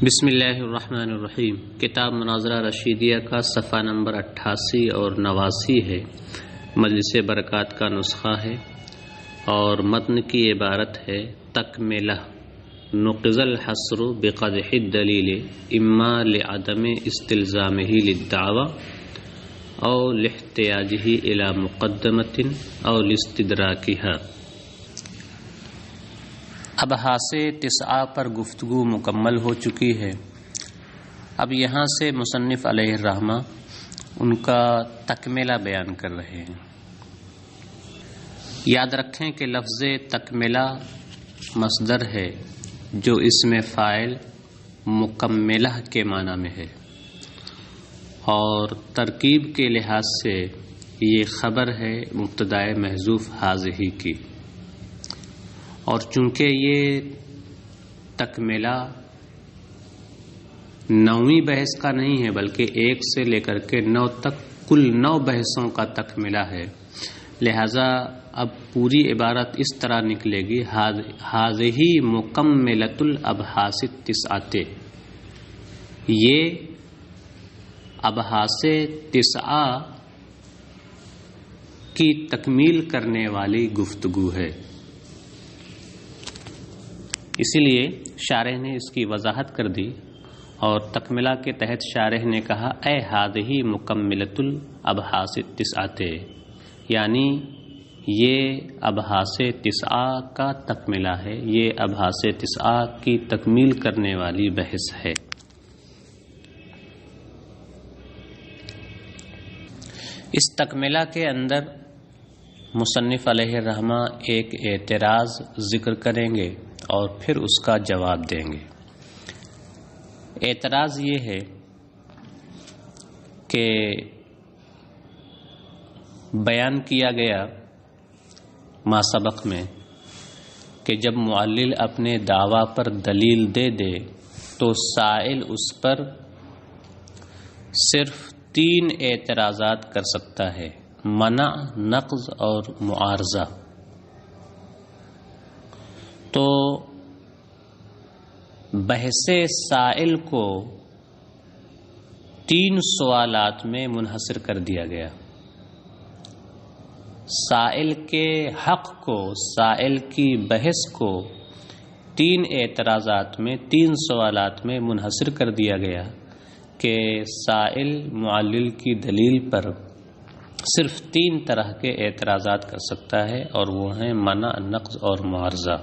بسم اللہ الرحمن الرحیم۔ کتاب مناظرہ رشیدیہ کا صفحہ نمبر 88 اور 89 ہے۔ مجلس برکات کا نسخہ ہے اور متن کی عبارت ہے تکملہ نقض الحصر بقدح الدلیل اما لعدم استلزامہ للدعوی او لاحتیاجہ الی مقدمۃ او لاستدراکها۔ اب حاصے تسعہ پر گفتگو مکمل ہو چکی ہے۔ اب یہاں سے مصنف علیہ الرحمہ ان کا تکملہ بیان کر رہے ہیں۔ یاد رکھیں کہ لفظ تکملہ مصدر ہے جو اسم فاعل مکملہ کے معنی میں ہے، اور ترکیب کے لحاظ سے یہ خبر ہے مبتدأ محذوف حاضہ کی، اور چونکہ یہ تکملہ نویں بحث کا نہیں ہے بلکہ 1 سے لے کر کے 9 تک کل 9 بحثوں کا تکملہ ہے، لہذا اب پوری عبارت اس طرح نکلے گی حاذہ مکملۃ الابحاث التسعۃ، یہ ابحاث تسعہ کی تکمیل کرنے والی گفتگو ہے۔ اسی لیے شارح نے اس کی وضاحت کر دی، اور تکملہ کے تحت شارح نے کہا اے ہذہ مکملۃ الابحاث التسعۃ، یعنی یہ ابحاث تسعہ کا تکملہ ہے، یہ ابحاث تسعہ کی تکمیل کرنے والی بحث ہے۔ اس تکملہ کے اندر مصنف علیہ الرحمہ ایک اعتراض ذکر کریں گے اور پھر اس کا جواب دیں گے۔ اعتراض یہ ہے کہ بیان کیا گیا ما سبق میں کہ جب معلل اپنے دعویٰ پر دلیل دے دے تو سائل اس پر صرف 3 اعتراضات کر سکتا ہے: منع، نقض اور معارضہ۔ تو بحث سائل کو 3 سوالات میں منحصر کر دیا گیا۔ سائل کے حق کو، سائل کی بحث کو 3 اعتراضات میں، 3 سوالات میں منحصر کر دیا گیا کہ سائل معلل کی دلیل پر صرف 3 طرح کے اعتراضات کر سکتا ہے، اور وہ ہیں منع، نقض اور معارضہ۔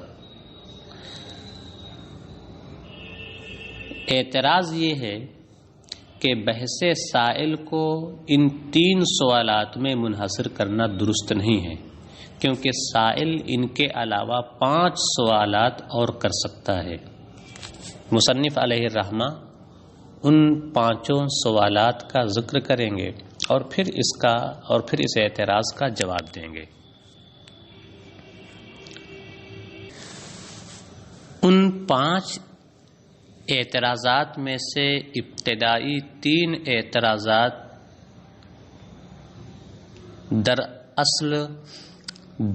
اعتراض یہ ہے کہ بحث سائل کو ان 3 سوالات میں منحصر کرنا درست نہیں ہے، کیونکہ سائل ان کے علاوہ 5 سوالات اور کر سکتا ہے۔ مصنف علیہ الرحمہ ان 5 سوالات کا ذکر کریں گے اور پھر اس اعتراض کا جواب دیں گے۔ ان 5 اعتراضات میں سے ابتدائی 3 اعتراضات دراصل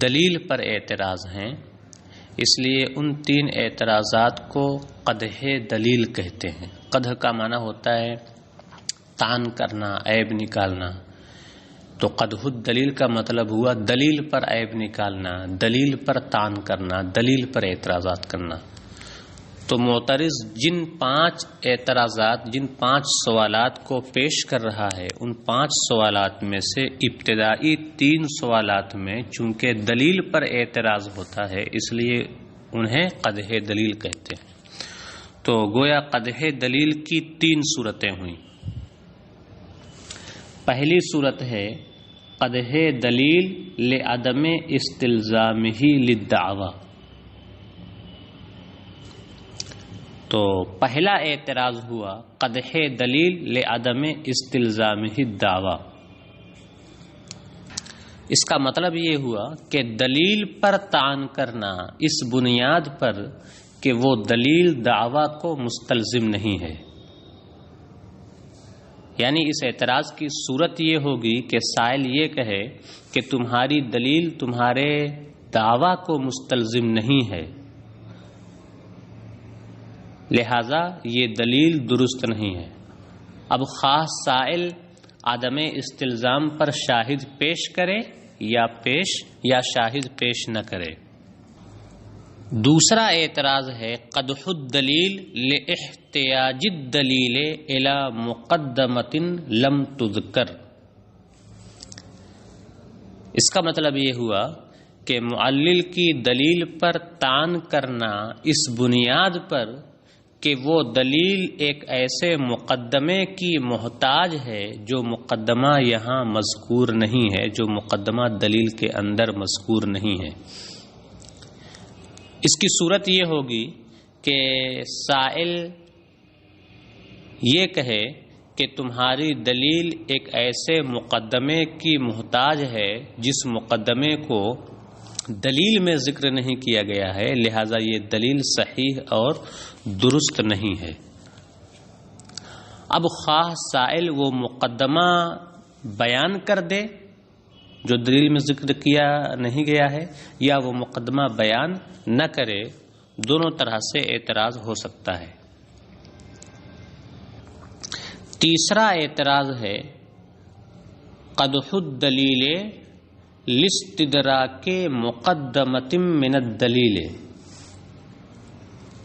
دلیل پر اعتراض ہیں، اس لیے ان 3 اعتراضات کو قدح دلیل کہتے ہیں۔ قدح کا معنی ہوتا ہے طعن کرنا، عیب نکالنا، تو قدح الدلیل کا مطلب ہوا دلیل پر عیب نکالنا، دلیل پر طعن کرنا، دلیل پر اعتراضات کرنا۔ تو معترض جن 5 اعتراضات، جن 5 سوالات کو پیش کر رہا ہے، ان 5 سوالات میں سے ابتدائی 3 سوالات میں چونکہ دلیل پر اعتراض ہوتا ہے، اس لیے انہیں قدح دلیل کہتے ہیں۔ تو گویا قدح دلیل کی 3 صورتیں ہوئیں۔ پہلی صورت ہے قدح دلیل لعدم استلزامہ للدعوی۔ تو پہلا اعتراض ہوا قدح دلیل لعدم استلزامہ الدعوی۔ اس کا مطلب یہ ہوا کہ دلیل پر طعن کرنا اس بنیاد پر کہ وہ دلیل دعویٰ کو مستلزم نہیں ہے، یعنی اس اعتراض کی صورت یہ ہوگی کہ سائل یہ کہے کہ تمہاری دلیل تمہارے دعویٰ کو مستلزم نہیں ہے، لہذا یہ دلیل درست نہیں ہے۔ اب خاص سائل عدم استلزام پر شاہد پیش کرے یا شاہد پیش نہ کرے۔ دوسرا اعتراض ہے قدح الدلیل لاحتیاج الدلیل الی مقدمۃ لم تذکر۔ اس کا مطلب یہ ہوا کہ معلل کی دلیل پر طعن کرنا اس بنیاد پر کہ وہ دلیل ایک ایسے مقدمے کی محتاج ہے جو مقدمہ یہاں مذکور نہیں ہے، جو مقدمہ دلیل کے اندر مذکور نہیں ہے۔ اس کی صورت یہ ہوگی کہ سائل یہ کہے کہ تمہاری دلیل ایک ایسے مقدمے کی محتاج ہے جس مقدمے کو دلیل میں ذکر نہیں کیا گیا ہے، لہذا یہ دلیل صحیح اور درست نہیں ہے۔ اب خواہ سائل وہ مقدمہ بیان کر دے جو دلیل میں ذکر کیا نہیں گیا ہے، یا وہ مقدمہ بیان نہ کرے، دونوں طرح سے اعتراض ہو سکتا ہے۔ تیسرا اعتراض ہے قدح الدلیل لاستدراک مقدمۃ من الدلیل،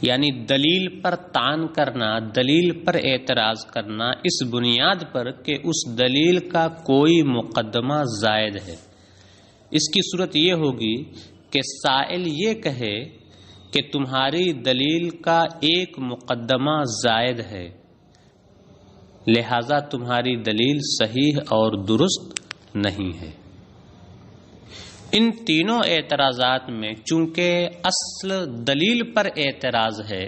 یعنی دلیل پر طعن کرنا، دلیل پر اعتراض کرنا اس بنیاد پر کہ اس دلیل کا کوئی مقدمہ زائد ہے۔ اس کی صورت یہ ہوگی کہ سائل یہ کہے کہ تمہاری دلیل کا ایک مقدمہ زائد ہے، لہذا تمہاری دلیل صحیح اور درست نہیں ہے۔ ان تینوں اعتراضات میں چونکہ اصل دلیل پر اعتراض ہے،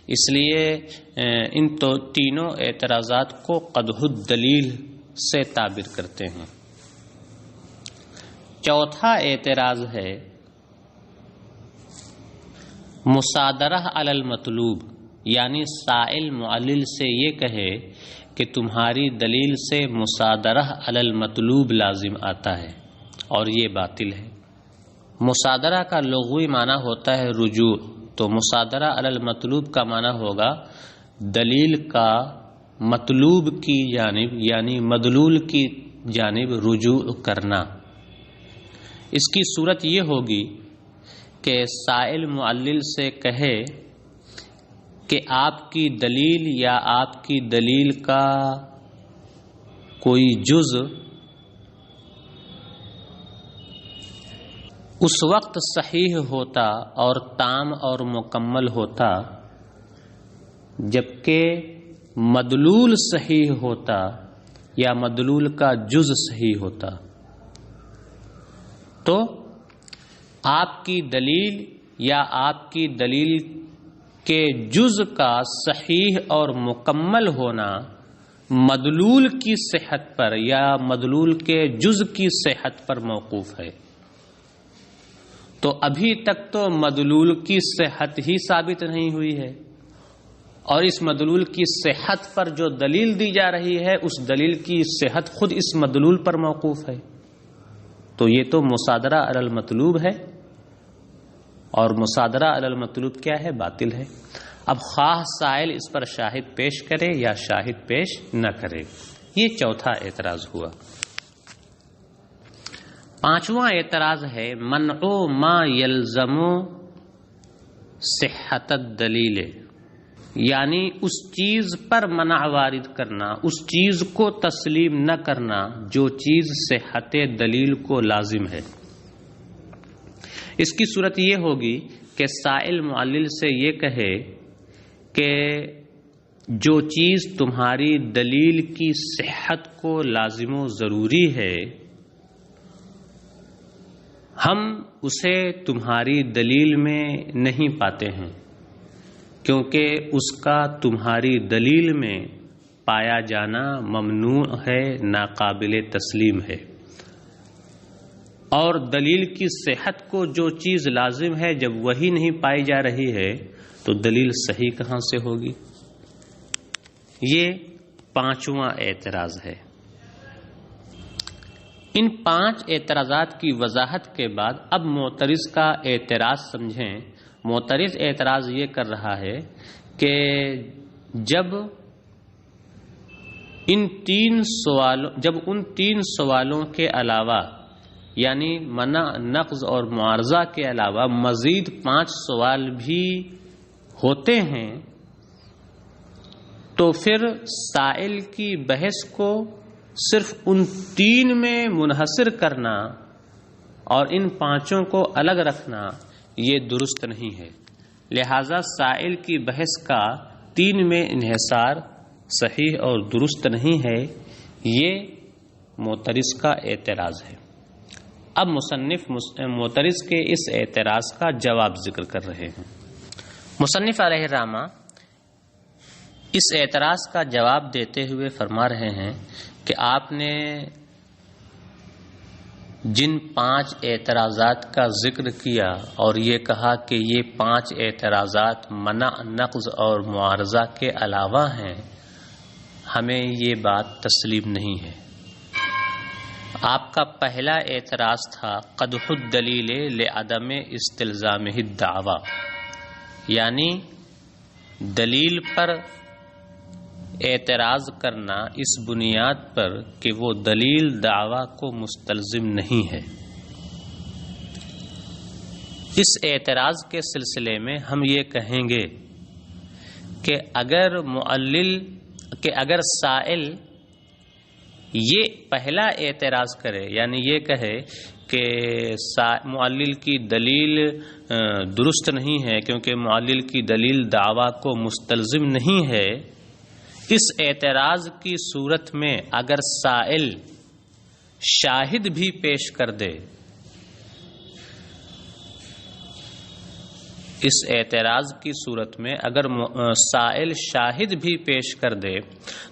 اس لیے ان تینوں اعتراضات کو قدح الدلیل سے تعبیر کرتے ہیں۔ چوتھا اعتراض ہے مصادرہ علی المطلوب، یعنی سائل معلل سے یہ کہے کہ تمہاری دلیل سے مصادرہ علی المطلوب لازم آتا ہے اور یہ باطل ہے۔ مصادرہ کا لغوی معنی ہوتا ہے رجوع، تو مصادرہ علی المطلوب کا معنی ہوگا دلیل کا مطلوب کی جانب یعنی مدلول کی جانب رجوع کرنا۔ اس کی صورت یہ ہوگی کہ سائل معلل سے کہے کہ آپ کی دلیل یا آپ کی دلیل کا کوئی جز اس وقت صحیح ہوتا اور تام اور مکمل ہوتا جبکہ مدلول صحیح ہوتا یا مدلول کا جز صحیح ہوتا، تو آپ کی دلیل یا آپ کی دلیل کے جز کا صحیح اور مکمل ہونا مدلول کی صحت پر یا مدلول کے جز کی صحت پر موقوف ہے۔ تو ابھی تک تو مدلول کی صحت ہی ثابت نہیں ہوئی ہے، اور اس مدلول کی صحت پر جو دلیل دی جا رہی ہے اس دلیل کی صحت خود اس مدلول پر موقوف ہے، تو یہ تو مصادرہ علی المطلوب ہے، اور مصادرہ علی المطلوب کیا ہے؟ باطل ہے۔ اب خواہ سائل اس پر شاہد پیش کرے یا شاہد پیش نہ کرے، یہ چوتھا اعتراض ہوا۔ پانچواں اعتراض ہے منع ما یلزم صحت الدلیل، یعنی اس چیز پر منع وارد کرنا، اس چیز کو تسلیم نہ کرنا جو چیز صحت دلیل کو لازم ہے۔ اس کی صورت یہ ہوگی کہ سائل معلل سے یہ کہے کہ جو چیز تمہاری دلیل کی صحت کو لازم و ضروری ہے ہم اسے تمہاری دلیل میں نہیں پاتے ہیں، کیونکہ اس کا تمہاری دلیل میں پایا جانا ممنوع ہے، ناقابل تسلیم ہے، اور دلیل کی صحت کو جو چیز لازم ہے جب وہی نہیں پائی جا رہی ہے تو دلیل صحیح کہاں سے ہوگی؟ یہ پانچواں اعتراض ہے۔ ان پانچ اعتراضات کی وضاحت کے بعد اب معترض کا اعتراض سمجھیں۔ معترض اعتراض یہ کر رہا ہے کہ جب ان تین سوالوں کے علاوہ یعنی منع، نقض اور معارضہ کے علاوہ مزید 5 سوال بھی ہوتے ہیں تو پھر سائل کی بحث کو صرف ان 3 میں منحصر کرنا اور ان 5 کو الگ رکھنا یہ درست نہیں ہے. لہذا سائل کی بحث کا 3 میں انحصار صحیح اور درست نہیں ہے. یہ معترض کا اعتراض ہے. اب مصنف معترض کے اس اعتراض کا جواب ذکر کر رہے ہیں. مصنف علیہ الرحمہ اس اعتراض کا جواب دیتے ہوئے فرما رہے ہیں کہ آپ نے جن 5 اعتراضات کا ذکر کیا اور یہ کہا کہ یہ 5 اعتراضات منع، نقض اور معارضہ کے علاوہ ہیں، ہمیں یہ بات تسلیم نہیں ہے. آپ کا پہلا اعتراض تھا قدح الدلیل لعدم استلزامہ الدعوی، یعنی دلیل پر اعتراض کرنا اس بنیاد پر کہ وہ دلیل دعوی کو مستلزم نہیں ہے. اس اعتراض کے سلسلے میں ہم یہ کہیں گے کہ اگر سائل یہ پہلا اعتراض کرے، یعنی یہ کہے کہ معلل کی دلیل درست نہیں ہے کیونکہ معلل کی دلیل دعویٰ کو مستلزم نہیں ہے، اس اعتراض کی صورت میں اگر سائل شاہد بھی پیش کر دے، اس اعتراض کی صورت میں اگر سائل شاہد بھی پیش کر دے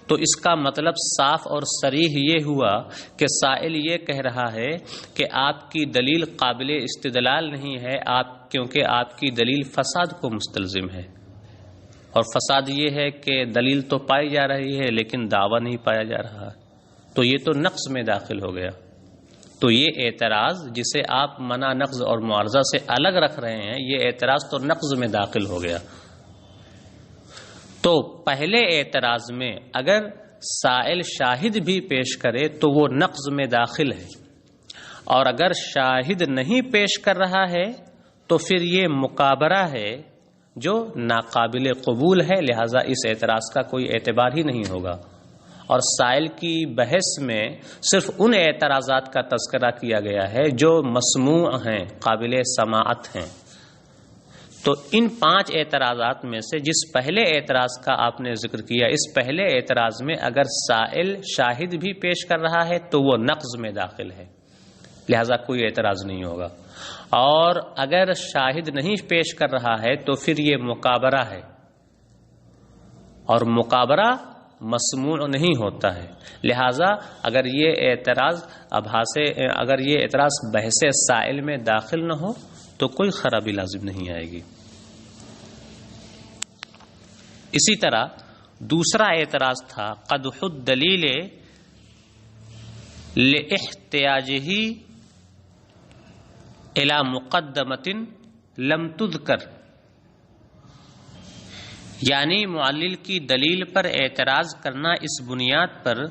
تو اس کا مطلب صاف اور صریح یہ ہوا کہ سائل یہ کہہ رہا ہے کہ آپ کی دلیل قابل استدلال نہیں ہے، کیونکہ آپ کی دلیل فساد کو مستلزم ہے. اور فساد یہ ہے کہ دلیل تو پائی جا رہی ہے لیکن دعویٰ نہیں پایا جا رہا، تو یہ تو نقص میں داخل ہو گیا. تو یہ اعتراض جسے آپ منع، نقض اور معارضہ سے الگ رکھ رہے ہیں، یہ اعتراض تو نقض میں داخل ہو گیا. تو پہلے اعتراض میں اگر سائل شاہد بھی پیش کرے تو وہ نقض میں داخل ہے، اور اگر شاہد نہیں پیش کر رہا ہے تو پھر یہ مکابرہ ہے جو ناقابل قبول ہے، لہذا اس اعتراض کا کوئی اعتبار ہی نہیں ہوگا. اور سائل کی بحث میں صرف ان اعتراضات کا تذکرہ کیا گیا ہے جو مسموع ہیں، قابل سماعت ہیں. تو ان 5 اعتراضات میں سے جس پہلے اعتراض کا آپ نے ذکر کیا، اس پہلے اعتراض میں اگر سائل شاہد بھی پیش کر رہا ہے تو وہ نقض میں داخل ہے، لہذا کوئی اعتراض نہیں ہوگا. اور اگر شاہد نہیں پیش کر رہا ہے تو پھر یہ مکابرہ ہے، اور مکابرہ مسموع نہیں ہوتا ہے. لہذا اگر یہ اعتراض بحث سائل میں داخل نہ ہو تو کوئی خرابی لازم نہیں آئے گی. اسی طرح دوسرا اعتراض تھا قدح الدلیل لاحتیاجہ الی مقدمۃ لم تذکر، یعنی معلل کی دلیل پر اعتراض کرنا اس بنیاد پر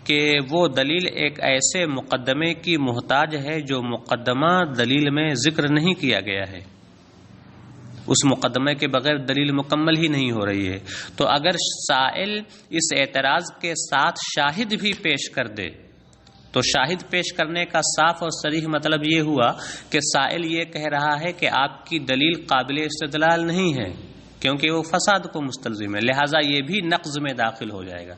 کہ وہ دلیل ایک ایسے مقدمے کی محتاج ہے جو مقدمہ دلیل میں ذکر نہیں کیا گیا ہے، اس مقدمے کے بغیر دلیل مکمل ہی نہیں ہو رہی ہے. تو اگر سائل اس اعتراض کے ساتھ شاہد بھی پیش کر دے تو شاہد پیش کرنے کا صاف اور صریح مطلب یہ ہوا کہ سائل یہ کہہ رہا ہے کہ آپ کی دلیل قابل استدلال نہیں ہے کیونکہ وہ فساد کو مستلزم ہے، لہٰذا یہ بھی نقض میں داخل ہو جائے گا.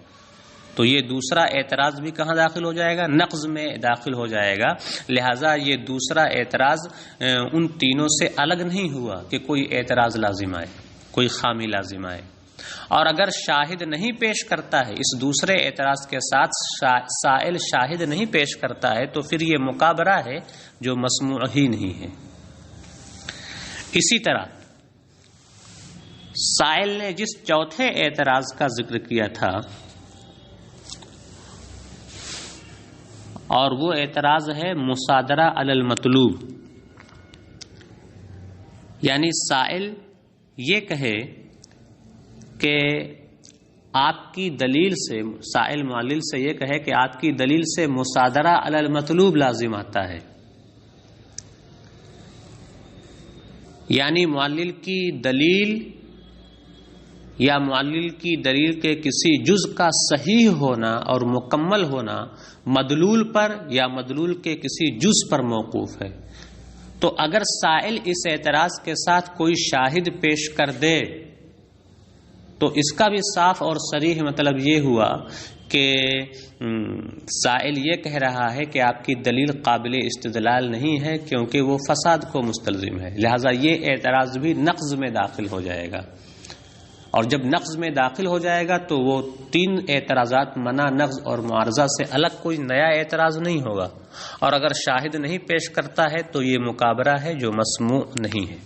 تو یہ دوسرا اعتراض بھی کہاں داخل ہو جائے گا؟ نقض میں داخل ہو جائے گا. لہٰذا یہ دوسرا اعتراض ان تینوں سے الگ نہیں ہوا کہ کوئی اعتراض لازم آئے، کوئی خامی لازم آئے. اور اگر شاہد نہیں پیش کرتا ہے، اس دوسرے اعتراض کے ساتھ سائل شاہد نہیں پیش کرتا ہے تو پھر یہ مکابرہ ہے جو مسموع ہی نہیں ہے. اسی طرح سائل نے جس چوتھے اعتراض کا ذکر کیا تھا، اور وہ اعتراض ہے مصادرہ علی المطلوب، یعنی سائل یہ کہے کہ آپ کی دلیل سے، سائل معلل سے یہ کہے کہ آپ کی دلیل سے مصادرہ علی المطلوب لازم آتا ہے، یعنی معلل کی دلیل یا معلل کی دلیل کے کسی جز کا صحیح ہونا اور مکمل ہونا مدلول پر یا مدلول کے کسی جز پر موقوف ہے۔ تو اگر سائل اس اعتراض کے ساتھ کوئی شاہد پیش کر دے تو اس کا بھی صاف اور صریح مطلب یہ ہوا کہ سائل یہ کہہ رہا ہے کہ آپ کی دلیل قابل استدلال نہیں ہے کیونکہ وہ فساد کو مستلزم ہے، لہذا یہ اعتراض بھی نقض میں داخل ہو جائے گا، اور جب نقض میں داخل ہو جائے گا تو وہ تین اعتراضات منع، نقض اور معارضہ سے الگ کوئی نیا اعتراض نہیں ہوگا، اور اگر شاہد نہیں پیش کرتا ہے تو یہ مکابرہ ہے جو مسموع نہیں ہے۔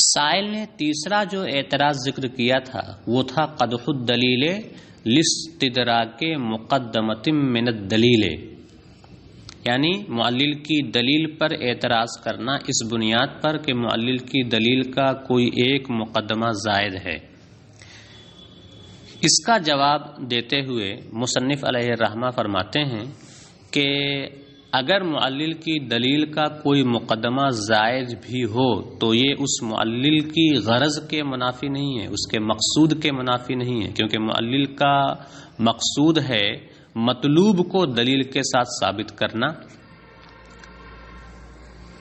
سائل نے تیسرا جو اعتراض ذکر کیا تھا وہ تھا قدح الدلیل لاستدراک مقدمۃ من الدلیل، یعنی معلل کی دلیل پر اعتراض کرنا اس بنیاد پر کہ معلل کی دلیل کا کوئی ایک مقدمہ زائد ہے۔ اس کا جواب دیتے ہوئے مصنف علیہ الرحمہ فرماتے ہیں کہ اگر معلل کی دلیل کا کوئی مقدمہ زائد بھی ہو تو یہ اس معلل کی غرض کے منافی نہیں ہے، اس کے مقصود کے منافی نہیں ہے، کیونکہ معلل کا مقصود ہے مطلوب کو دلیل کے ساتھ ثابت کرنا۔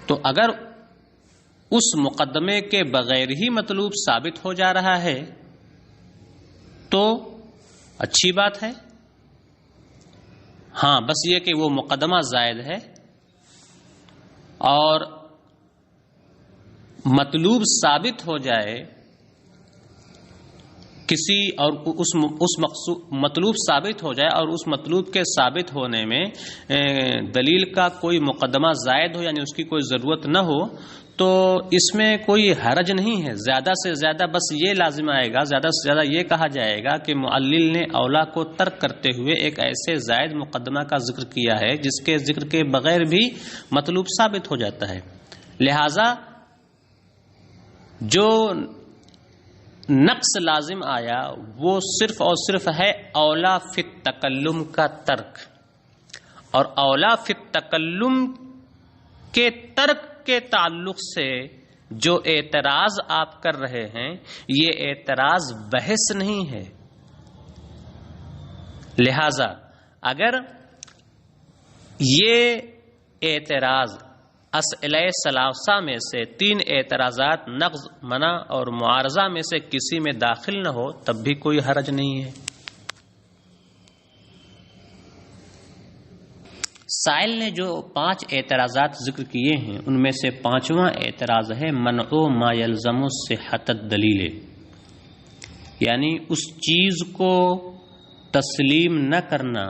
تو اگر اس مقدمے کے بغیر ہی مطلوب ثابت ہو جا رہا ہے تو اچھی بات ہے، ہاں بس یہ کہ وہ مقدمہ زائد ہے اور مطلوب ثابت ہو جائے کسی اور اس مطلوب ثابت ہو جائے اور اس مطلوب کے ثابت ہونے میں دلیل کا کوئی مقدمہ زائد ہو، یعنی اس کی کوئی ضرورت نہ ہو، تو اس میں کوئی حرج نہیں ہے۔ زیادہ سے زیادہ بس یہ لازم آئے گا، زیادہ سے زیادہ یہ کہا جائے گا کہ معلل نے اولا کو ترک کرتے ہوئے ایک ایسے زائد مقدمہ کا ذکر کیا ہے جس کے ذکر کے بغیر بھی مطلوب ثابت ہو جاتا ہے، لہذا جو نقص لازم آیا وہ صرف اور صرف ہے اولا فی التکلم کا ترک، اور اولا فی التکلم کے ترک کے تعلق سے جو اعتراض آپ کر رہے ہیں یہ اعتراض بحث نہیں ہے، لہذا اگر یہ اعتراض اسئلہ ثلاثہ میں سے تین اعتراضات نقض، منع اور معارضہ میں سے کسی میں داخل نہ ہو تب بھی کوئی حرج نہیں ہے۔ سائل نے جو 5 اعتراضات ذکر کیے ہیں ان میں سے 5واں اعتراض ہے منع ما یلزم صحت الدلیل، یعنی اس چیز کو تسلیم نہ کرنا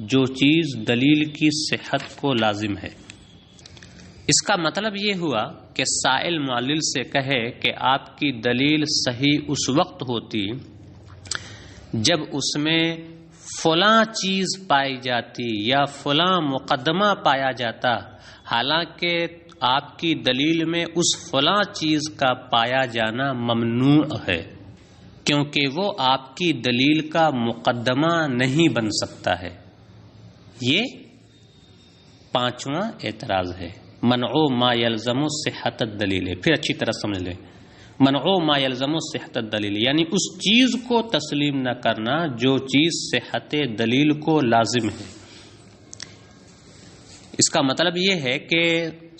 جو چیز دلیل کی صحت کو لازم ہے۔ اس کا مطلب یہ ہوا کہ سائل معلل سے کہے کہ آپ کی دلیل صحیح اس وقت ہوتی جب اس میں فلاں چیز پائی جاتی یا فلاں مقدمہ پایا جاتا، حالانکہ آپ کی دلیل میں اس فلاں چیز کا پایا جانا ممنوع ہے، کیونکہ وہ آپ کی دلیل کا مقدمہ نہیں بن سکتا ہے۔ یہ 5واں اعتراض ہے، منع ما یلزم صحت الدلیل۔ پھر اچھی طرح سمجھ لیں، منع ما یلزم صحت الدلیل یعنی اس چیز کو تسلیم نہ کرنا جو چیز صحت دلیل کو لازم ہے۔ اس کا مطلب یہ ہے کہ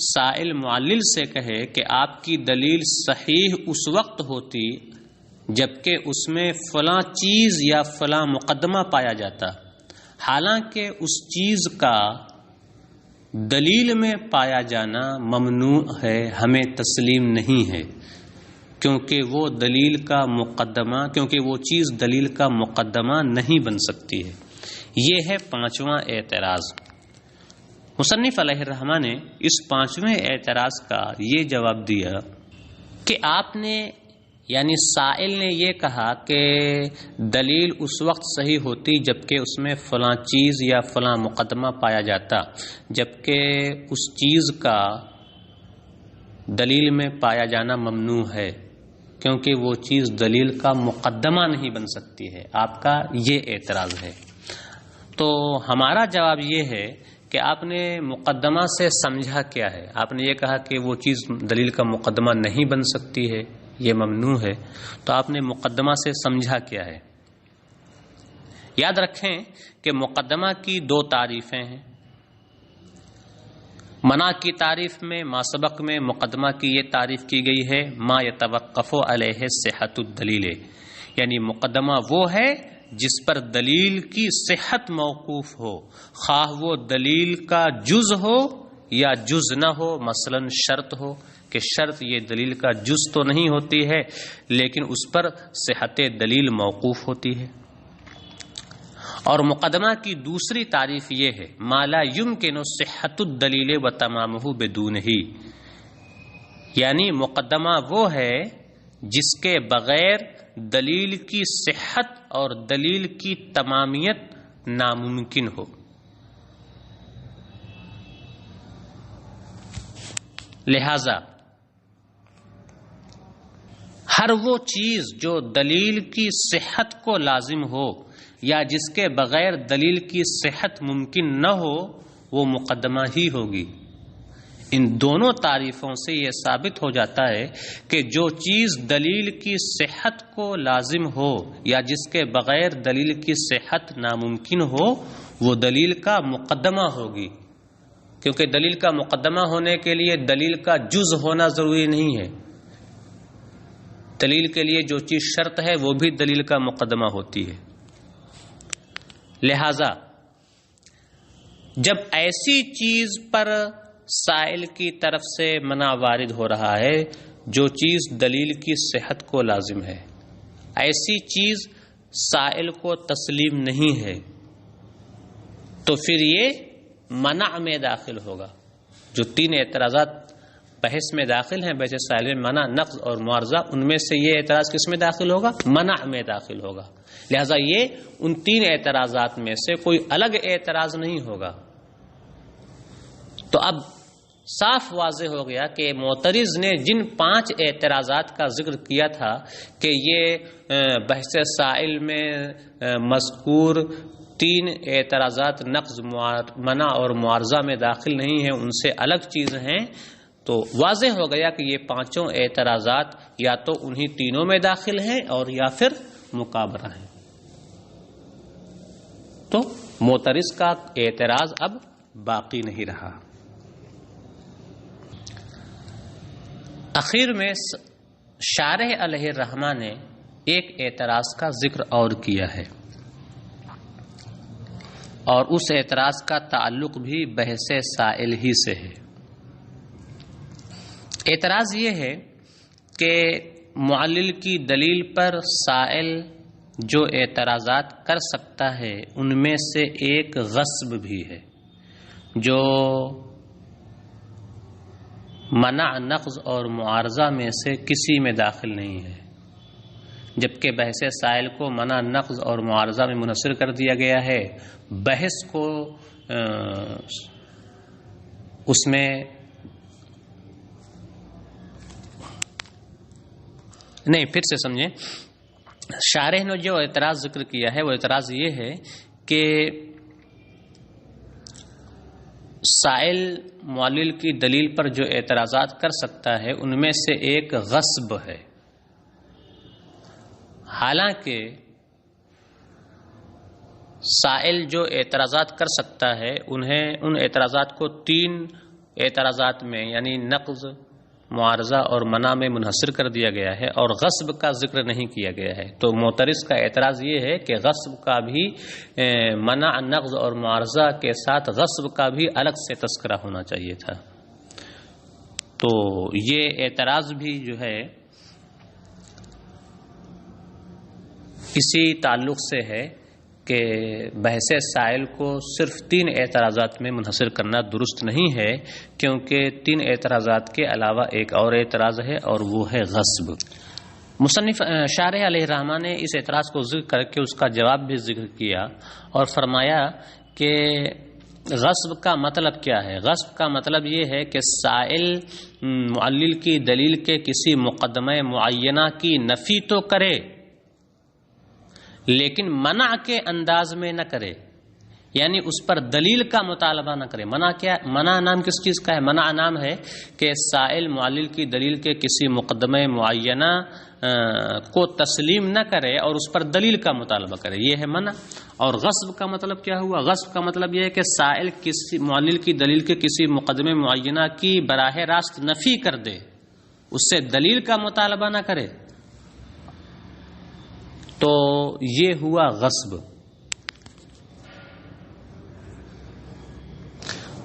سائل معلل سے کہے کہ آپ کی دلیل صحیح اس وقت ہوتی جبکہ اس میں فلاں چیز یا فلاں مقدمہ پایا جاتا، حالانکہ اس چیز کا دلیل میں پایا جانا ممنوع ہے، ہمیں تسلیم نہیں ہے، کیونکہ وہ دلیل کا مقدمہ، کیونکہ وہ چیز دلیل کا مقدمہ نہیں بن سکتی ہے۔ یہ ہے 5واں اعتراض۔ مصنف علیہ الرحمہ نے اس 5ویں اعتراض کا یہ جواب دیا کہ آپ نے، یعنی سائل نے یہ کہا کہ دلیل اس وقت صحیح ہوتی جبکہ اس میں فلاں چیز یا فلاں مقدمہ پایا جاتا، جبکہ اس چیز کا دلیل میں پایا جانا ممنوع ہے، کیونکہ وہ چیز دلیل کا مقدمہ نہیں بن سکتی ہے۔ آپ کا یہ اعتراض ہے۔ تو ہمارا جواب یہ ہے کہ آپ نے مقدمہ سے سمجھا کیا ہے؟ آپ نے یہ کہا کہ وہ چیز دلیل کا مقدمہ نہیں بن سکتی ہے، یہ ممنوع ہے، تو آپ نے مقدمہ سے سمجھا کیا ہے؟ یاد رکھیں کہ مقدمہ کی دو تعریفیں ہیں۔ منع کی تعریف میں ما سبق میں مقدمہ کی یہ تعریف کی گئی ہے، ما یتوقف علیہ صحت الدلیل، یعنی مقدمہ وہ ہے جس پر دلیل کی صحت موقوف ہو، خواہ وہ دلیل کا جز ہو یا جز نہ ہو۔ مثلا شرط ہو کہ شرط یہ دلیل کا جز تو نہیں ہوتی ہے لیکن اس پر صحت دلیل موقوف ہوتی ہے۔ اور مقدمہ کی دوسری تعریف یہ ہے، ما لا یمکن صحت الدلیل و تمامہ بدونہ، یعنی مقدمہ وہ ہے جس کے بغیر دلیل کی صحت اور دلیل کی تمامیت ناممکن ہو۔ لہذا ہر وہ چیز جو دلیل کی صحت کو لازم ہو یا جس کے بغیر دلیل کی صحت ممکن نہ ہو، وہ مقدمہ ہی ہوگی۔ ان دونوں تعریفوں سے یہ ثابت ہو جاتا ہے کہ جو چیز دلیل کی صحت کو لازم ہو یا جس کے بغیر دلیل کی صحت ناممکن ہو، وہ دلیل کا مقدمہ ہوگی، کیونکہ دلیل کا مقدمہ ہونے کے لیے دلیل کا جز ہونا ضروری نہیں ہے۔ دلیل کے لیے جو چیز شرط ہے وہ بھی دلیل کا مقدمہ ہوتی ہے۔ لہذا جب ایسی چیز پر سائل کی طرف سے منع وارد ہو رہا ہے جو چیز دلیل کی صحت کو لازم ہے، ایسی چیز سائل کو تسلیم نہیں ہے، تو پھر یہ منع میں داخل ہوگا۔ جو تین اعتراضات بحث میں داخل ہیں، بحث سائل میں منع، نقض اور معارضہ، ان میں سے یہ اعتراض کس میں داخل ہوگا؟ منع میں داخل ہوگا۔ لہذا یہ ان تین اعتراضات میں سے کوئی الگ اعتراض نہیں ہوگا۔ تو اب صاف واضح ہو گیا کہ معترض نے جن 5 اعتراضات کا ذکر کیا تھا کہ یہ بحث سائل میں مذکور 3 اعتراضات نقض، منع اور معارضہ میں داخل نہیں ہیں، ان سے الگ چیز ہیں، تو واضح ہو گیا کہ یہ 5 اعتراضات یا تو انہی تینوں میں داخل ہیں اور یا پھر مکابرہ ہیں۔ تو معترض کا اعتراض اب باقی نہیں رہا۔ اخیر میں شارح علیہ الرحمہ نے ایک اعتراض کا ذکر اور کیا ہے، اور اس اعتراض کا تعلق بھی بحث سائل ہی سے ہے۔ اعتراض یہ ہے کہ معلل کی دلیل پر سائل جو اعتراضات کر سکتا ہے ان میں سے ایک غصب بھی ہے، جو منع، نقض اور معارضہ میں سے کسی میں داخل نہیں ہے، جبکہ بحث سائل کو منع، نقض اور معارضہ میں منحصر کر دیا گیا ہے۔ بحث کو اس میں نہیں، پھر سے سمجھیں، شارح نے جو اعتراض ذکر کیا ہے وہ اعتراض یہ ہے کہ سائل معلل کی دلیل پر جو اعتراضات کر سکتا ہے ان میں سے ایک غصب ہے، حالانکہ سائل جو اعتراضات کر سکتا ہے ان اعتراضات کو 3 اعتراضات میں یعنی نقض، معارضہ اور منع میں منحصر کر دیا گیا ہے اور غصب کا ذکر نہیں کیا گیا ہے۔ تو معترض کا اعتراض یہ ہے کہ غصب کا بھی منع، نقض اور معارضہ کے ساتھ غصب کا بھی الگ سے تذکرہ ہونا چاہیے تھا۔ تو یہ اعتراض بھی جو ہے اسی تعلق سے ہے کہ بحث سائل کو صرف 3 اعتراضات میں منحصر کرنا درست نہیں ہے، کیونکہ 3 اعتراضات کے علاوہ ایک اور اعتراض ہے اور وہ ہے غصب۔ مصنف شارح علیہ الرحمہ نے اس اعتراض کو ذکر کر کے اس کا جواب بھی ذکر کیا اور فرمایا کہ غصب کا مطلب کیا ہے؟ غصب کا مطلب یہ ہے کہ سائل معلل کی دلیل کے کسی مقدمہ معینہ کی نفی تو کرے لیکن منع کے انداز میں نہ کرے، یعنی اس پر دلیل کا مطالبہ نہ کرے۔ منع کیا؟ منع نام کس چیز کا ہے؟ منع نام ہے کہ سائل معلل کی دلیل کے کسی مقدمہ معینہ کو تسلیم نہ کرے اور اس پر دلیل کا مطالبہ کرے، یہ ہے منع۔ اور غصب کا مطلب کیا ہوا؟ غصب کا مطلب یہ ہے کہ سائل کسی معلل کی دلیل کے کسی مقدمہ معینہ کی براہ راست نفی کر دے، اس سے دلیل کا مطالبہ نہ کرے، تو یہ ہوا غصب۔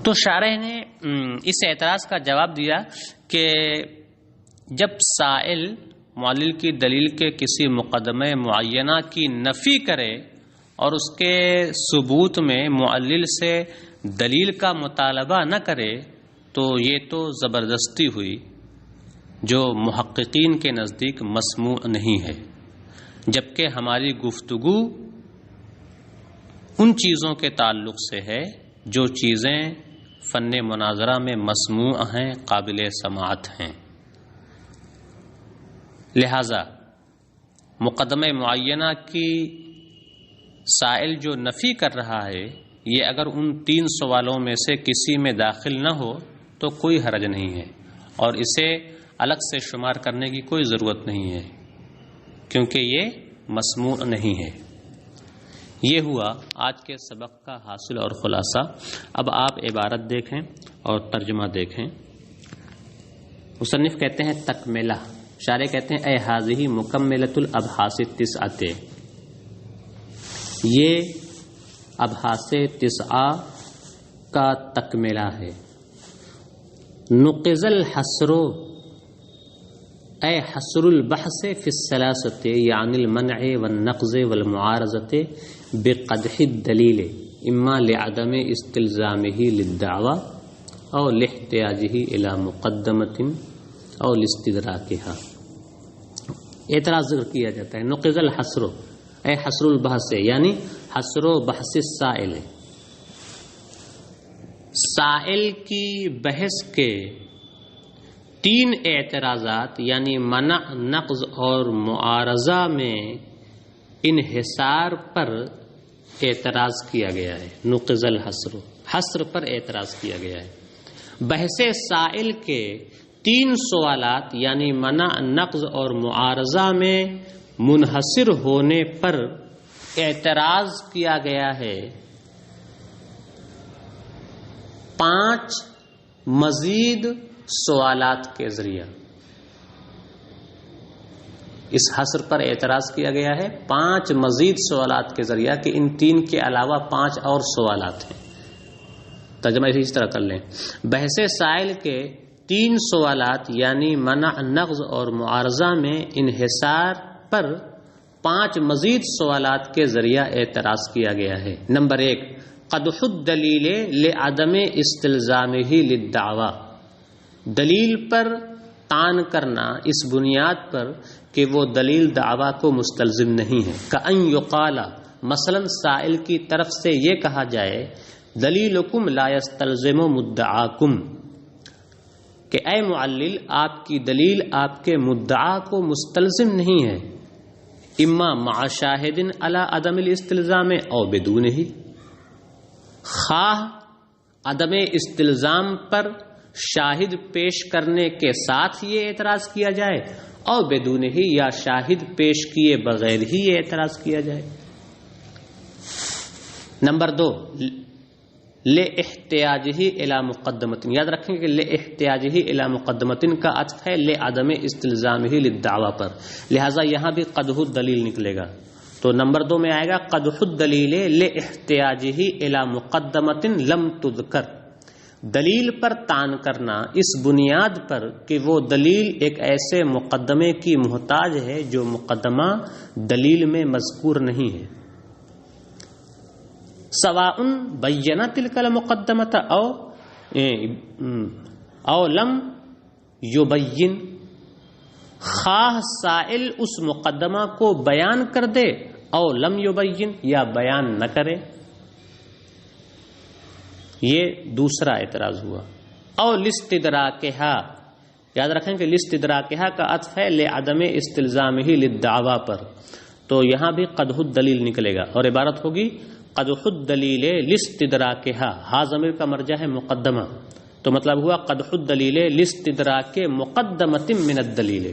تو شارح نے اس اعتراض کا جواب دیا کہ جب سائل معلل کی دلیل کے کسی مقدمہ معینہ کی نفی کرے اور اس کے ثبوت میں معلل سے دلیل کا مطالبہ نہ کرے تو یہ تو زبردستی ہوئی، جو محققین کے نزدیک مسموع نہیں ہے، جبکہ ہماری گفتگو ان چیزوں کے تعلق سے ہے جو چیزیں فن مناظرہ میں مسموع ہیں، قابل سماعت ہیں۔ لہذا مقدمہ معینہ کی سائل جو نفی کر رہا ہے، یہ اگر ان 3 سوالوں میں سے کسی میں داخل نہ ہو تو کوئی حرج نہیں ہے، اور اسے الگ سے شمار کرنے کی کوئی ضرورت نہیں ہے، کیونکہ یہ مسموع نہیں ہے۔ یہ ہوا آج کے سبق کا حاصل اور خلاصہ۔ اب آپ عبارت دیکھیں اور ترجمہ دیکھیں۔ مصنف کہتے ہیں تکملہ، شارح کہتے ہیں اے حاضی مکملۃ الابحاث التسعۃ، یہ ابحاث تسعہ کا تکملہ ہے۔ نقض الحصر، اے حصر البحث فی الثلاثۃ یعنی المنع والنقض والمعارضۃ بقدح الدلیل اما لعدم استلزامہ للدعوی او لاحتیاجہ الی مقدمۃ او لاستدراکہا۔ اعتراض ذکر کیا جاتا ہے، نقض الحصر اے حصر البحث یعنی حصر و بحث السائل، سائل کی بحث کے 3 اعتراضات یعنی منع، نقض اور معارضہ میں انحصار پر اعتراض کیا گیا ہے۔ نقض الحصر، حصر پر اعتراض کیا گیا ہے۔ بحث سائل کے 3 سوالات یعنی منع، نقض اور معارضہ میں منحصر ہونے پر اعتراض کیا گیا ہے 5 مزید سوالات کے ذریعہ۔ اس حصر پر اعتراض کیا گیا ہے 5 مزید سوالات کے ذریعہ کہ ان 3 کے علاوہ 5 اور سوالات ہیں۔ ترجمہ اس طرح کر لیں، بحث سائل کے 3 سوالات یعنی منع، نقض اور معارضہ میں انحصار پر 5 مزید سوالات کے ذریعہ اعتراض کیا گیا ہے۔ نمبر 1، قدح الدلیل لعدم استلزامہ للدعوی، دلیل پر طعن کرنا اس بنیاد پر کہ وہ دلیل دعویٰ کو مستلزم نہیں ہے۔ کأن یقال، مثلا سائل کی طرف سے یہ کہا جائے دلیلکم لا یستلزم مدعاکم، کہ اے معلل آپ کی دلیل آپ کے مدعا کو مستلزم نہیں ہے، اما مع شاہد علی عدم الاستلزام او بدونہ، خواہ عدم استلزام پر شاہد پیش کرنے کے ساتھ یہ اعتراض کیا جائے اور بدون ہی یا شاہد پیش کیے بغیر ہی یہ اعتراض کیا جائے۔ نمبر 2، لِاحْتِيَاجِهِ إِلَى مُقَدَّمَةٍ، یاد رکھیں کہ لِاحْتِيَاجِهِ إِلَى مُقَدَّمَةٍ کا عطف ہے لعدم استلزامہ للدعوی پر، لہذا یہاں بھی قدح الدلیل نکلے گا۔ تو نمبر 2 میں آئے گا قدح الدلیل لِاحْتِيَاجِهِ إِلَى مُقَدَّمَةٍ لم تذکر، دلیل پر طعن کرنا اس بنیاد پر کہ وہ دلیل ایک ایسے مقدمے کی محتاج ہے جو مقدمہ دلیل میں مذکور نہیں ہے۔ سواء بینا تلک المقدمۃ او لم یبین، خواہ سائل اس مقدمہ کو بیان کر دے او لم یبین یا بیان نہ کرے۔ یہ دوسرا اعتراض ہوا. او لاستدراکہا، یاد رکھیں کہ لاستدراکہا کا عطف ہے لعدم استلزامہ للدعوی پر، تو یہاں بھی قدح الدلیل نکلے گا اور عبارت ہوگی قدح الدلیل لاستدراکہا. ہا ضمیر کا مرجع ہے مقدمہ، تو مطلب ہوا قدح الدلیل لاستدراک مقدمۃ من الدلیل.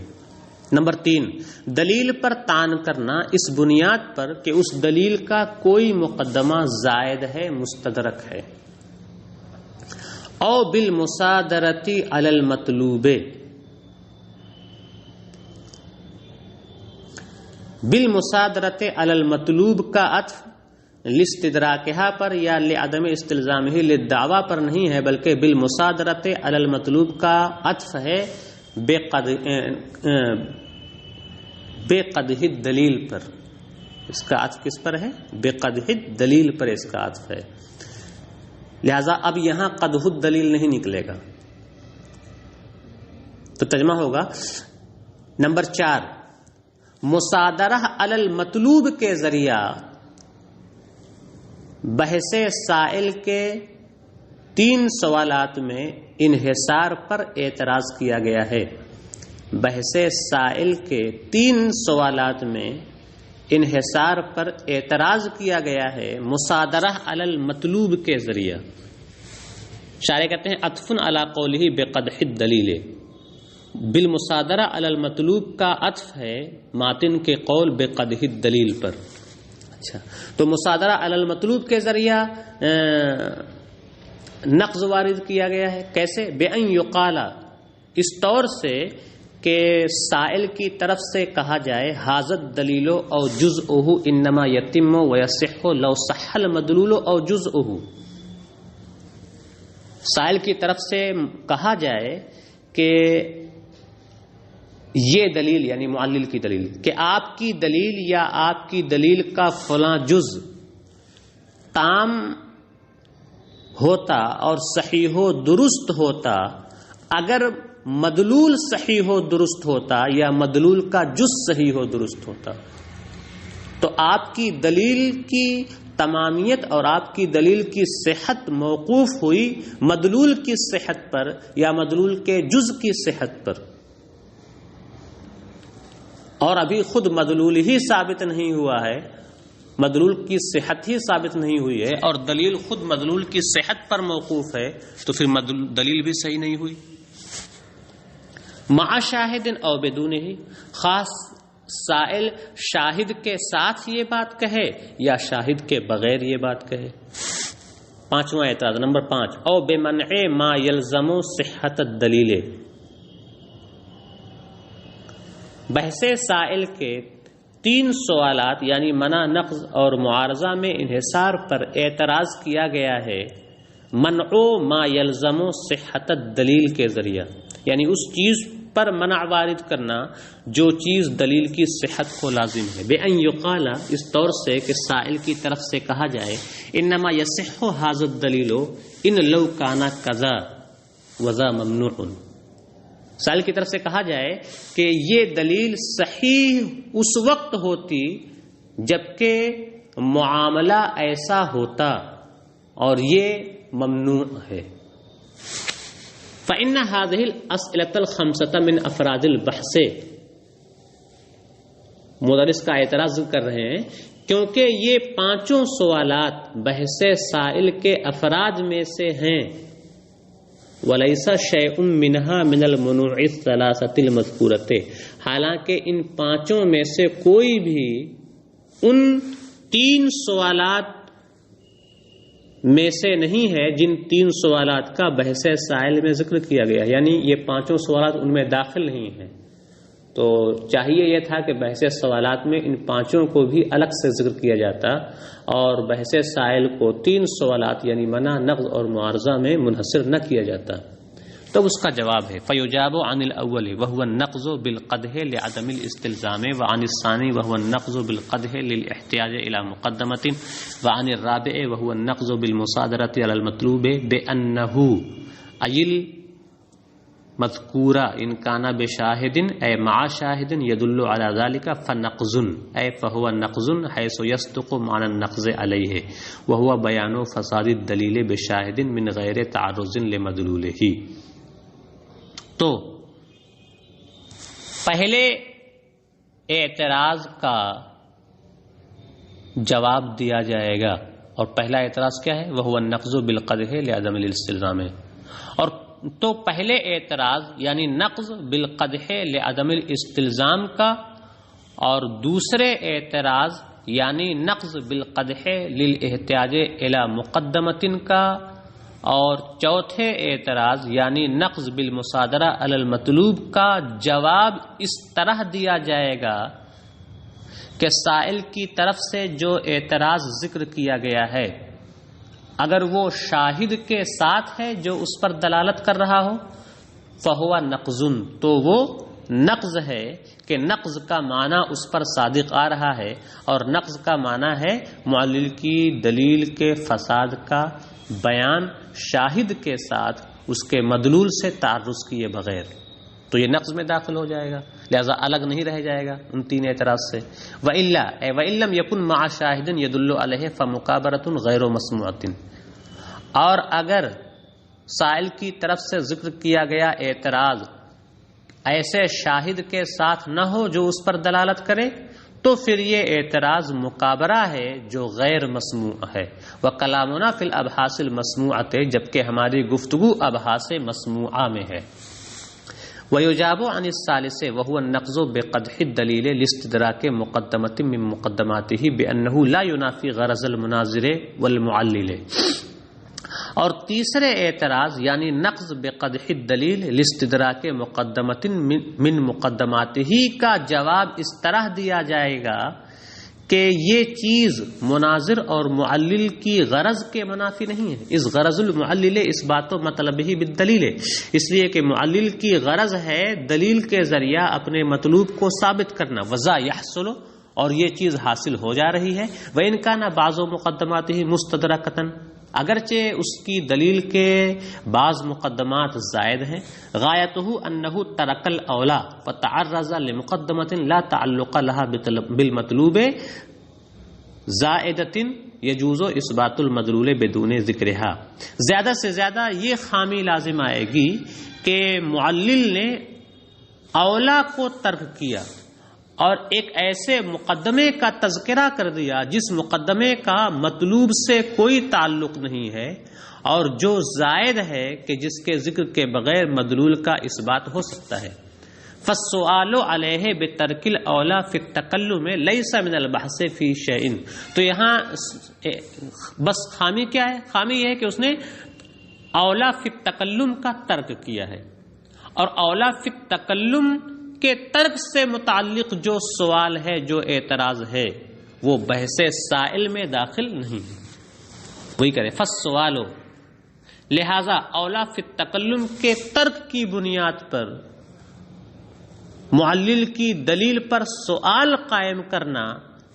نمبر 3، دلیل پر تان کرنا اس بنیاد پر کہ اس دلیل کا کوئی مقدمہ زائد ہے، مستدرک ہے. او بالمصادرتی علی المطلوب، بالمصادرت علی المطلوب کا عطف لاستدراکہا پر یا لعدم استلزامہ للدعوی پر نہیں ہے، بلکہ بالمصادرت علی المطلوب کا عطف ہے بے قدح الدلیل پر. اس کا عطف کس پر ہے؟ بے قدح الدلیل پر اس کا عطف ہے. لہذا اب یہاں قدح الدلیل نہیں نکلے گا، تو ترجمہ ہوگا. نمبر 4، مصادرہ علی المطلوب کے ذریعہ بحث سائل کے 3 سوالات میں انحصار پر اعتراض کیا گیا ہے. بحث سائل کے 3 سوالات میں انحصار پر اعتراض کیا گیا ہے مصادرہ علی المطلوب کے ذریعہ. شارح کہتے ہیں عطف علی قولہ بقدح الدلیل، بالمصادرہ علی المطلوب کا عطف ہے ماتن کے قول بقدح الدلیل پر. اچھا، تو مصادرہ علی المطلوب کے ذریعہ نقض وارد کیا گیا ہے. کیسے؟ بأن یقال، اس طور سے کہ سائل کی طرف سے کہا جائے حاضت دلیل او جزءہ انما یتم ویصح لو صح المدلول او جزءہ. سائل کی طرف سے کہا جائے کہ یہ دلیل، یعنی معلل کی دلیل، کہ آپ کی دلیل یا آپ کی دلیل کا فلاں جز تام ہوتا اور صحیح و درست ہوتا اگر مدلول صحیح و درست ہوتا یا مدلول کا جز صحیح و درست ہوتا. تو آپ کی دلیل کی تمامیت اور آپ کی دلیل کی صحت موقوف ہوئی مدلول کی صحت پر یا مدلول کے جز کی صحت پر، اور ابھی خود مدلول ہی ثابت نہیں ہوا ہے، مدلول کی صحت ہی ثابت نہیں ہوئی ہے اور دلیل خود مدلول کی صحت پر موقوف ہے، تو پھر دلیل بھی صحیح نہیں ہوئی. مع شاہد او بدونہ، خاص سائل شاہد کے ساتھ یہ بات کہے یا شاہد کے بغیر یہ بات کہے. 5واں اعتراض نمبر 5، او بمنع ما یلزم صحت الدلیل، بحث سائل کے 3 سوالات یعنی منع، نقض اور معارضہ میں انحصار پر اعتراض کیا گیا ہے منع ما یلزم صحت الدلیل کے ذریعہ، یعنی اس چیز پر منع وارد کرنا جو چیز دلیل کی صحت کو لازم ہے. بے ان یقال، اس طور سے کہ سائل کی طرف سے کہا جائے انما یصح ھذا الدلیل ان لو کان کذا وذا ممنوع، سائل کی طرف سے کہا جائے کہ یہ دلیل صحیح اس وقت ہوتی جبکہ معاملہ ایسا ہوتا اور یہ ممنوع ہے. فإن هذه الأسئلة الخمسة من أفراد البحث، مدرس کا اعتراض کر رہے ہیں کیونکہ یہ 5 سوالات بحث سائل کے افراد میں سے ہیں. وَلَيْسَ شَيْءٌ مِّنْهَا مِنَ الْمُنُوعِ الثَّلَاثَةِ الْمَذْكُورَةِ، حالانکہ ان 5 میں سے کوئی بھی ان 3 سوالات میں سے نہیں ہے جن 3 سوالات کا بحث سائل میں ذکر کیا گیا، یعنی یہ 5 سوالات ان میں داخل نہیں ہیں. تو چاہیے یہ تھا کہ بحث سوالات میں ان 5 کو بھی الگ سے ذکر کیا جاتا اور بحث سائل کو 3 سوالات یعنی منع، نقض اور معارضہ میں منحصر نہ کیا جاتا. تو اس کا جواب ہے فیجاب عن الاول وهو النقض بالقدح لعدم الاستلزام، وعن الثاني وهو النقض بالقدح للاحتياج الى مقدمة، وعن الرابع وهو النقض بالمصادرة على المطلوب بانه مذکورہ ان کانا بشاہدن اے مع شاہدن یدل علی ذلک فنقض اے فہو نقض حیث یصدق معنی النقض علیہ وہو بیان فساد الدلیل بشاہدن من غیر تعرض لمدلولہ۔ تو پہلے اعتراض کا جواب دیا جائے گا، اور پہلا اعتراض کیا ہے؟ وہو النقض بالقدح لعدم الاستلزام، اور تو پہلے اعتراض یعنی نقض بالقدح لعدم الاستلزام کا، اور دوسرے اعتراض یعنی نقض بالقدح للاحتیاج الی مقدمۃ کا، اور چوتھے اعتراض یعنی نقض بالمصادرہ علی المطلوب کا جواب اس طرح دیا جائے گا کہ سائل کی طرف سے جو اعتراض ذکر کیا گیا ہے اگر وہ شاہد کے ساتھ ہے جو اس پر دلالت کر رہا ہو فہو نقض، تو وہ نقض ہے کہ نقض کا معنی اس پر صادق آ رہا ہے، اور نقض کا معنی ہے معلل کی دلیل کے فساد کا بیان شاہد کے ساتھ اس کے مدلول سے تعرض کیے بغیر، تو یہ نقض میں داخل ہو جائے گا، لہذا الگ نہیں رہ جائے گا ان تین اعتراض سے۔ وَإِلَّا وَإِن لَّمْ يَكُن مَّعَ شَاهِدٍ يَدُلُّ عَلَيْهِ فَمُقَابَرَةٌ غَيْرُ مَسْمُوعَةٍ، اور اگر سائل کی طرف سے ذکر کیا گیا اعتراض ایسے شاہد کے ساتھ نہ ہو جو اس پر دلالت کرے تو پھر یہ اعتراض مقابرہ ہے جو غیر مسموع ہے۔ وَكَلَامُنَا فِي الْأَبْحَاثِ الْمَسْمُوعَةِ، جبکہ ہماری گفتگو ابحاث مسموعہ میں ہے۔ وَيُجَابُ عَنِ الثَّالِثِ وَهُوَ النَّقْضُ بِقَدْحِ الدَّلِيلِ لِاسْتِدْرَاكِ مُقَدَّمَةٍ مِّن مُقَدَّمَاتِهِ بِأَنَّهُ لَا يُنَافِي غَرَضَ الْمُنَاظِرِ وَالْمُعَلِّلِ، اور تیسرے اعتراض یعنی نقض بقدح الدلیل لاستدراک مقدمۃ من مقدماتہ کا جواب اس طرح دیا جائے گا کہ یہ چیز مناظر اور معلل کی غرض کے منافی نہیں ہے۔ اس غرض المعلل اس بات و مطلب ہی بالدلیل، اس لیے کہ معلل کی غرض ہے دلیل کے ذریعہ اپنے مطلوب کو ثابت کرنا، وذا یحصل، اور یہ چیز حاصل ہو جا رہی ہے۔ وَإِن كَانَ بَعْضُ مُقَدَّمَاتِهِ مُسْتَدْرَكَةً، اگرچہ اس کی دلیل کے بعض مقدمات زائد ہیں، غایتہ انہ ترک الاولا فتعرض لمقدمۃ لا تعلق لها بالمطلوب زائدۃ یجوز اثبات المدلول بدون ذکرها، زیادہ سے زیادہ یہ خامی لازم آئے گی کہ معلل نے اولا کو ترک کیا اور ایک ایسے مقدمے کا تذکرہ کر دیا جس مقدمے کا مطلوب سے کوئی تعلق نہیں ہے اور جو زائد ہے کہ جس کے ذکر کے بغیر مدلول کا اثبات ہو سکتا ہے۔ فالسؤال علیہ بترک الاولا فی التکلم لیس من البحث فی شیء، تو یہاں بس خامی کیا ہے؟ خامی یہ ہے کہ اس نے اولا فی التکلم کا ترک کیا ہے، اور اولا فی التکلم کے ترک سے متعلق جو سوال ہے، جو اعتراض ہے، وہ بحث سائل میں داخل نہیں ہے، وہی کرے فالسؤال، لہذا اولا فی التکلم کے ترک کی بنیاد پر معلل کی دلیل پر سوال قائم کرنا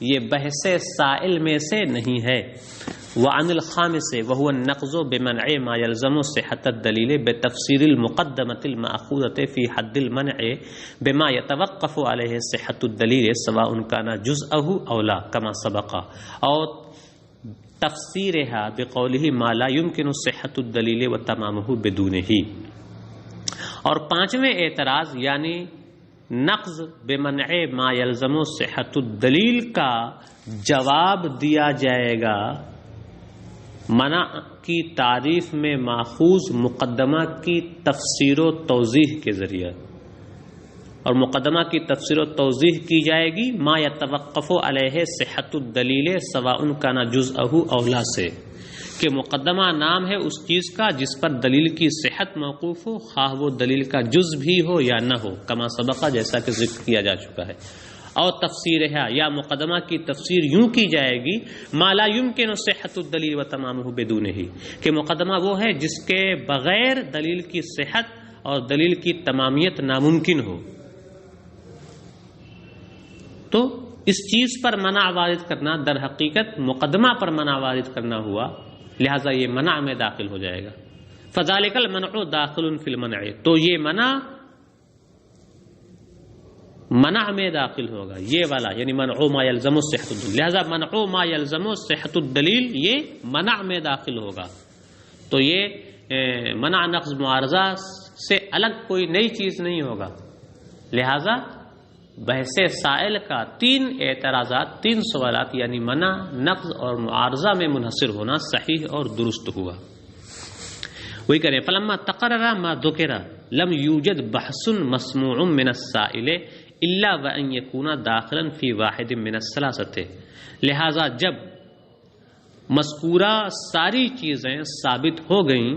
یہ بحث سائل میں سے نہیں ہے۔ وعن الخامس وهو النقض بمنع ما يلزم صحة الدليل بتفسير المقدمة المأخوذة في حد المنع بما يتوقف عليه صحة الدليل سواء كان جزءه أو لا كما سبق، أو تفسيرها بقوله ما لا يمكن صحة الدليل وتمامه بدونه۔ اور پانچویں اعتراض یعنی نقض بمنع ما يلزم صحة الدلیل کا جواب دیا جائے گا منع کی تعریف میں ماخوذ مقدمہ کی تفسیر و توضیح کے ذریعے، اور مقدمہ کی تفسیر و توضیح کی جائے گی ما یتوقف علیہ صحت الدلیل سواء کان جزءہ او لا سے، کہ مقدمہ نام ہے اس چیز کا جس پر دلیل کی صحت موقوف ہو، خواہ وہ دلیل کا جز بھی ہو یا نہ ہو، کما سبقہ جیسا کہ ذکر کیا جا چکا ہے۔ اور تفسیر ہے یا مقدمہ کی تفسیر یوں کی جائے گی ما لا یمکن صحت الدلیل و تمامہ بدونہ، کہ مقدمہ وہ ہے جس کے بغیر دلیل کی صحت اور دلیل کی تمامیت ناممکن ہو۔ تو اس چیز پر منع وارد کرنا در حقیقت مقدمہ پر منع وارد کرنا ہوا، لہذا یہ منع میں داخل ہو جائے گا۔ فذالک المنع داخل فی المنع، تو یہ منع میں داخل ہوگا، یہ والا یعنی منع ما یلزم صحت الدلیل، لہذا منع ما یلزم صحت الدلیل یہ منع میں داخل ہوگا۔ تو یہ منع نقض معارضہ سے الگ کوئی نئی چیز نہیں ہوگا، لہذا بحث سائل کا 3 اعتراضات 3 سوالات یعنی منع، نقض اور معارضہ میں منحصر ہونا صحیح اور درست ہوا۔ وہی کریں فلما تقرر ما ذکر لم یوجد بحث مسموع من السائل الا وان یکون داخلا فی واحد من الثلاثه، لہذا جب مذکورہ ساری چیزیں ثابت ہو گئیں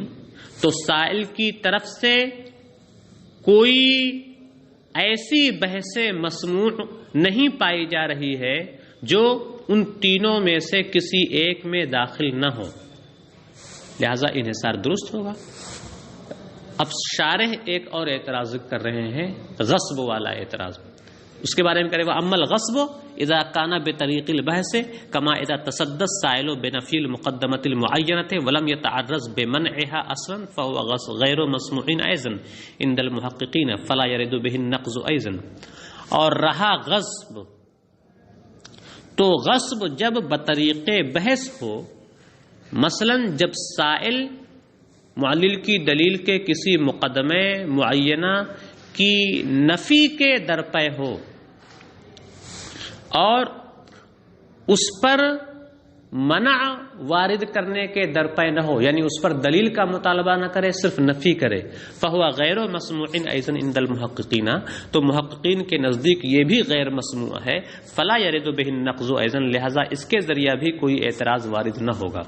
تو سائل کی طرف سے کوئی ایسی بحث مسموع نہیں پائی جا رہی ہے جو ان تینوں میں سے کسی ایک میں داخل نہ ہو، لہذا انحصار درست ہوگا۔ اب شارح ایک اور اعتراض کر رہے ہیں، غصب والا اعتراض، اس کے بارے میں کرے وہ اما الغصب اذا كان بطريق البحث كما اذا تصدى السائل بنفي المقدمة المعينة ولم يتعرض بمنعها اصلا فهو غير مسموع ايضا عند المحققين فلا يرد به النقض ايضا۔ اور رہا غصب، تو غصب جب بطریق بحث ہو، مثلا جب سائل معلل کی دلیل کے کسی مقدمے معینہ کی نفی کے درپے ہو اور اس پر منع وارد کرنے کے درپے نہ ہو، یعنی اس پر دلیل کا مطالبہ نہ کرے، صرف نفی کرے، فہو غیر مسموع ایضا عند المحققین، تو محققین کے نزدیک یہ بھی غیر مسموع ہے، فلا یرد بہ النقض ایضا، لہذا اس کے ذریعہ بھی کوئی اعتراض وارد نہ ہوگا۔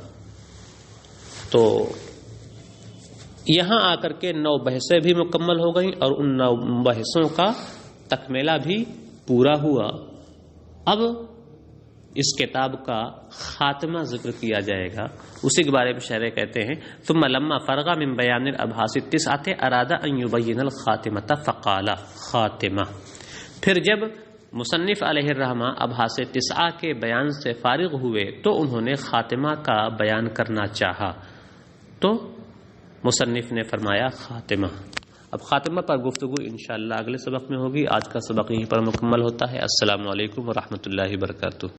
تو یہاں آ کر کے 9 بحثیں بھی مکمل ہو گئیں اور ان 9 بحثوں کا تکملہ بھی پورا ہوا۔ اب اس کتاب کا خاتمہ ذکر کیا جائے گا، اسی کے بارے میں شارح کہتے ہیں ثم لما فرغ من بیان الابحاث التسعۃ اراد ان یبین الخاتمۃ فقال خاتمہ، پھر جب مصنف علیہ الرحمہ ابحاث 9 کے بیان سے فارغ ہوئے تو انہوں نے خاتمہ کا بیان کرنا چاہا، تو مصنف نے فرمایا خاتمہ۔ اب خاتمہ پر گفتگو انشاءاللہ اگلے سبق میں ہوگی، آج کا سبق یہیں پر مکمل ہوتا ہے۔ السلام علیکم ورحمۃ اللہ وبرکاتہ۔